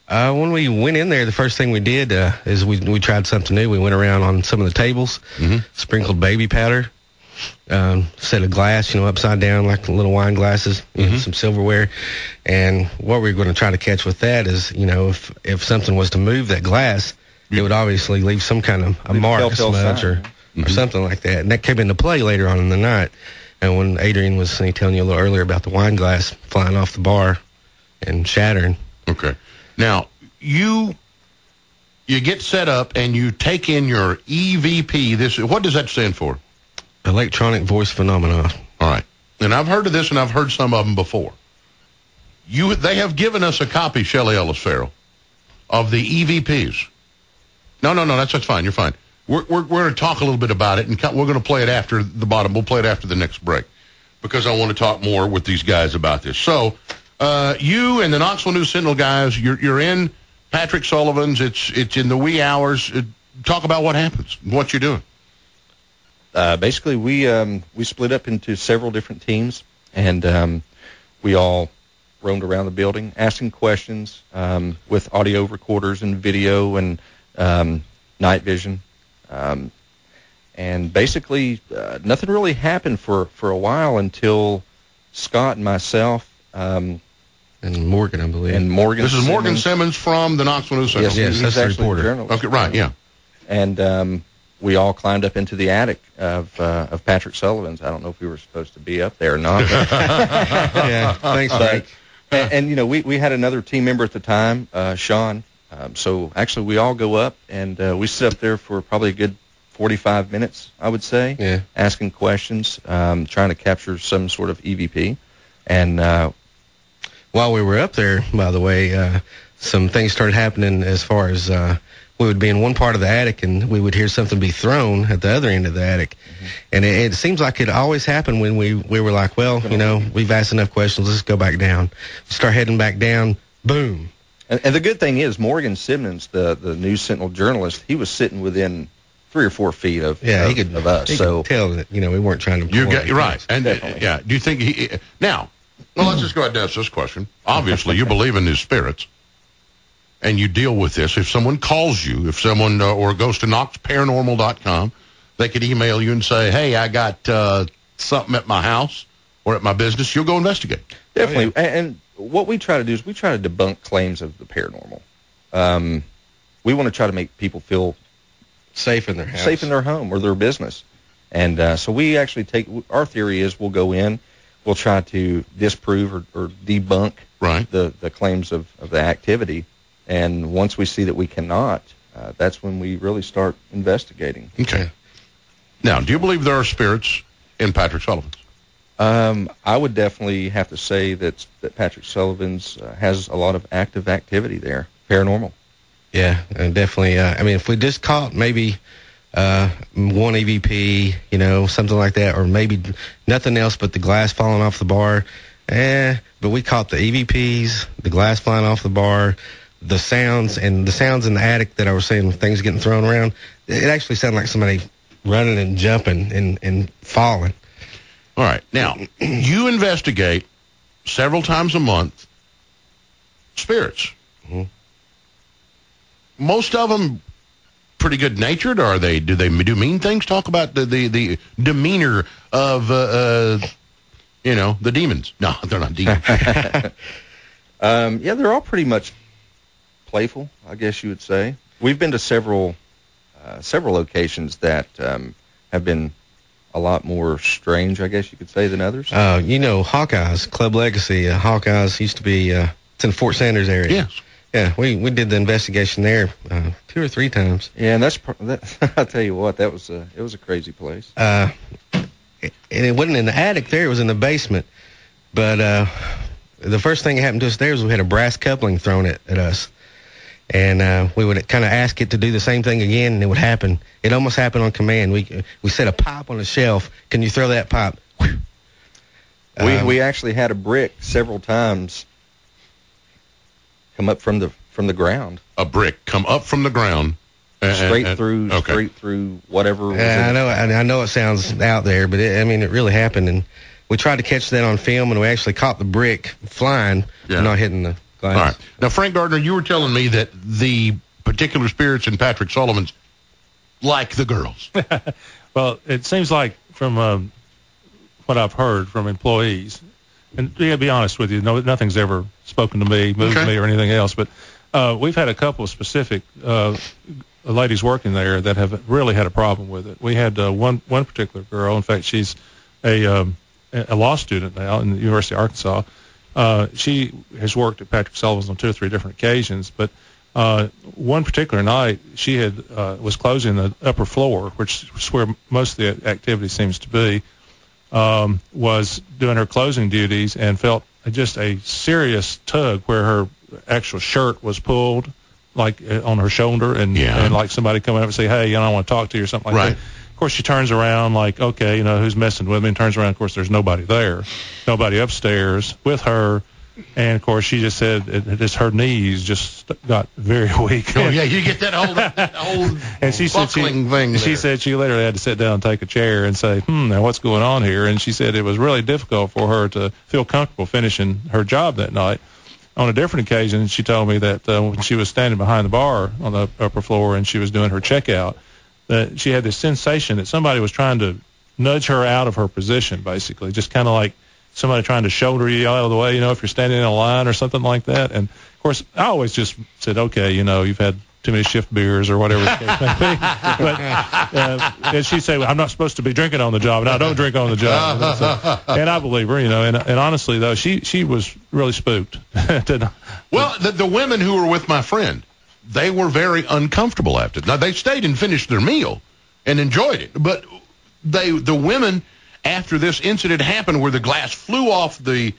When we went in there, the first thing we did is we tried something new. We went around on some of the tables, sprinkled baby powder, set of glass, upside down like little wine glasses, some silverware. And what we were going to try to catch with that is, if something was to move that glass, it would obviously leave some kind of a mark, a smudge, or something like that. And that came into play later on in the night. And when Adrian was telling you a little earlier about the wine glass flying off the bar and shattering. Okay. Now, you get set up and you take in your EVP. What does that stand for? Electronic voice phenomena. All right. And I've heard of this, and I've heard some of them before. They have given us a copy, Shelley Ellis Farrell, of the EVPs. No, that's fine. You're fine. We're going to talk a little bit about it, and we're going to play it after the bottom. We'll play it after the next break because I want to talk more with these guys about this. So, you and the Knoxville News Sentinel guys, you're in Patrick Sullivan's. It's in the wee hours. Talk about what happens, what you're doing. Basically, we split up into several different teams, and we all roamed around the building asking questions with audio recorders and video and night vision. And basically, nothing really happened for a while until Scott and myself and Morgan, I believe. And Morgan. This is Morgan Simmons from the Knoxville News Sentinel. Yes, that's the reporter. Okay, right, yeah. And we all climbed up into the attic of Patrick Sullivan's. I don't know if we were supposed to be up there or not. Yeah, thanks, Frank. And we had another team member at the time, Sean. So actually, we all go up and we sit up there for probably a good 45 minutes, I would say, asking questions, trying to capture some sort of EVP. And while we were up there, by the way, some things started happening as far as we would be in one part of the attic and we would hear something be thrown at the other end of the attic. And it seems like it always happened when we were like, well, we've asked enough questions, let's go back down. Start heading back down, boom. And the good thing is Morgan Simmons, the News Sentinel journalist, he was sitting within 3 or 4 feet of us. He could tell that, we weren't trying to... You're right. And do you think now, let's just go ahead and ask this question. Obviously, you believe in these spirits, and you deal with this. If someone calls you, if someone or goes to knoxparanormal.com, they could email you and say, hey, I got something at my house or at my business. You'll go investigate. Definitely. Oh, yeah. And what we try to do is we try to debunk claims of the paranormal. We want to try to make people feel safe in their house, safe in their home or their business. And so we actually our theory is we'll go in, we'll try to disprove or debunk the claims of the activity. And once we see that we cannot, that's when we really start investigating. Okay. Now, do you believe there are spirits in Patrick Sullivan's? I would definitely have to say that Patrick Sullivan's has a lot of active activity there, paranormal. Yeah, definitely. If we just caught maybe one EVP, something like that, or maybe nothing else but the glass falling off the bar, but we caught the EVPs, the glass flying off the bar, the sounds in the attic that I was saying, things getting thrown around. It actually sounded like somebody running and jumping and falling. All right. Now, you investigate several times a month spirits. Mm-hmm. Most of them pretty good-natured, or do they do mean things? Talk about the demeanor of, the demons. No, they're not demons. They're all pretty much playful, I guess you would say. We've been to several locations that have been a lot more strange, I guess you could say, than others. Hawkeye's, Club Legacy. Hawkeye's used to be, it's in the Fort Sanders area. Yes. Yeah, we did the investigation there 2 or 3 times. Yeah, and I'll tell you what, it was a crazy place. And it wasn't in the attic there, it was in the basement. But the first thing that happened to us there was we had a brass coupling thrown at us. And we would kind of ask it to do the same thing again, and it would happen. It almost happened on command. We set a pipe on a shelf. Can you throw that pipe? We actually had a brick several times come up from the ground. A brick come up from the ground, straight through whatever. I know it sounds out there, but it really happened, and we tried to catch that on film, and we actually caught the brick flying, not hitting the glass. All right. Now, Frank Gardner, you were telling me that the particular spirits in Patrick Sullivan's like the girls. Well, it seems like from what I've heard from employees, and to be honest with you, nothing's ever spoken to me, moved me, or anything else, but we've had a couple of specific ladies working there that have really had a problem with it. We had one particular girl. In fact, she's a law student now in the University of Arkansas. She has worked at Patrick Sullivan's on 2 or 3 different occasions, but one particular night she had was closing the upper floor, which is where most of the activity seems to be, was doing her closing duties and felt just a serious tug where her actual shirt was pulled, like on her shoulder, and like somebody coming up and say, "Hey, I want to talk to you," or something like that. Of course, she turns around like, "Okay, who's messing with me?" And turns around. Of course, there's nobody there, nobody upstairs with her. And of course, she just said just her knees just got very weak. Oh yeah, you get that old and she said she said she literally had to sit down and take a chair and say, now what's going on here? And she said it was really difficult for her to feel comfortable finishing her job that night. On a different occasion, she told me that when she was standing behind the bar on the upper floor and she was doing her checkout, that she had this sensation that somebody was trying to nudge her out of her position, basically, just kind of like somebody trying to shoulder you out of the way, if you're standing in a line or something like that. And, of course, I always just said, okay, you've had too many shift beers or whatever the case may be. But and she'd say, well, I'm not supposed to be drinking on the job. And I don't drink on the job. So, and I believe her, and honestly, though, she was really spooked. Well, the women who were with my friend, they were very uncomfortable after it. Now, they stayed and finished their meal and enjoyed it. But the women, after this incident happened where the glass flew off the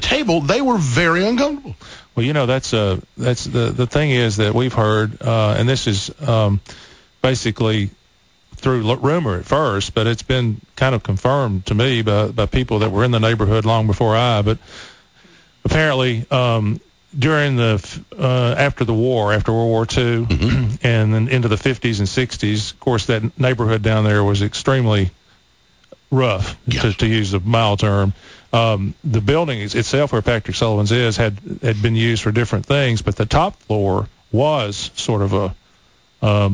table, they were very uncomfortable. Well, that's the thing is that we've heard, and this is basically through rumor at first, but it's been kind of confirmed to me by people that were in the neighborhood long before but apparently during after the war, after World War II, and then into the 50s and 60s, of course, that neighborhood down there was extremely rough, to use a mild term. The building itself, where Patrick Sullivan's is, had been used for different things, but the top floor was sort of a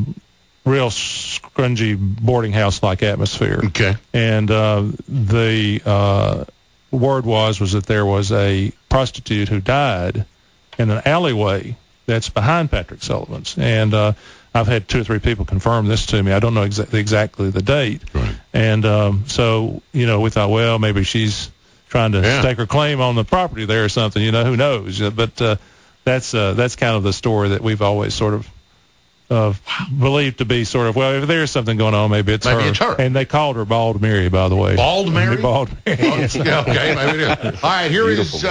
real scrungy boarding house-like atmosphere. Okay. And the word was that there was a prostitute who died in an alleyway that's behind Patrick Sullivan's. And I've had 2 or 3 people confirm this to me. I don't know exactly the date. Right. And so, we thought, well, maybe she's trying to stake her claim on the property there or something. Who knows? But that's kind of the story that we've always sort of believed to be sort of, well, if there's something going on, maybe it's her. And they called her Bald Mary, by the way. Bald Mary? Bald Mary. Okay, maybe it is. All right, here is,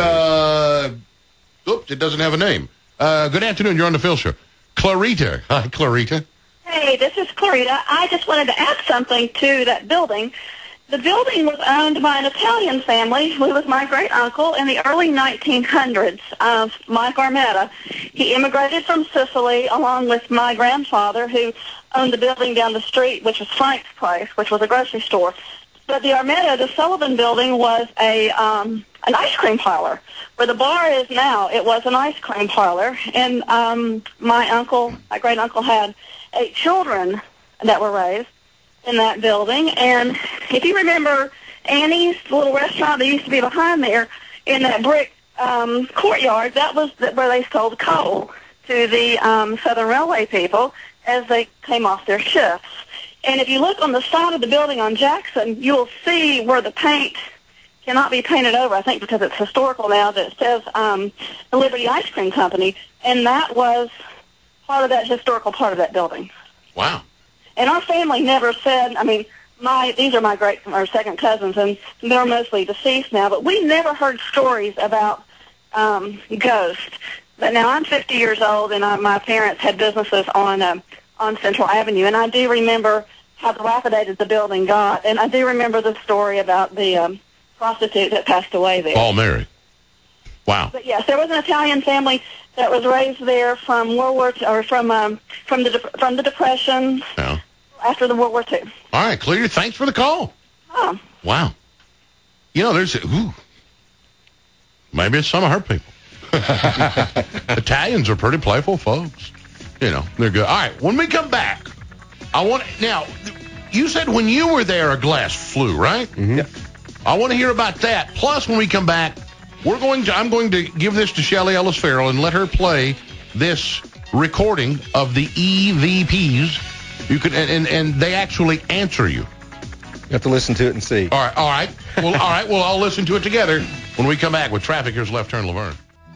oops, it doesn't have a name. Good afternoon, you're on the Phil Show. Clarita. Hi, Clarita. Hey, this is Clarita. I just wanted to add something to that building. The building was owned by an Italian family who was my great-uncle in the early 1900s, Mike Armetta. He immigrated from Sicily along with my grandfather, who owned the building down the street, which was Frank's place, which was a grocery store. But the Armetta, the Sullivan building, was an ice cream parlor. Where the bar is now, it was an ice cream parlor. And my great-uncle had 8 children that were raised in that building. And if you remember Annie's little restaurant that used to be behind there in that brick courtyard, that was where they sold coal to the Southern Railway people as they came off their shifts. And if you look on the side of the building on Jackson, you'll see where the paint cannot be painted over, I think because it's historical now, that it says the Liberty Ice Cream Company. And that was part of that historical part of that building. Wow. And our family never said, these are my second cousins, and they're mostly deceased now, but we never heard stories about ghosts. But now I'm 50 years old, and my parents had businesses on Central Avenue, and I do remember how dilapidated the building got, and I do remember the story about the prostitute that passed away there. Bald Mary. Wow. But yes, there was an Italian family that was raised there from World War II, or from the Depression. Yeah. After the World War II. All right, Clear. Thanks for the call. Oh. Wow. Maybe it's some of her people. Italians are pretty playful folks. You know, they're good. All right, when we come back, now, you said when you were there a glass flew, right? Mm-hmm. Yeah. I want to hear about that. Plus, when we come back, I'm going to give this to Shelley Ellis Farrell and let her play this recording of the EVPs. You can, and they actually answer you. You have to listen to it and see. All right. Well, I'll listen to it together when we come back with traffic. Here's Left Turn Laverne.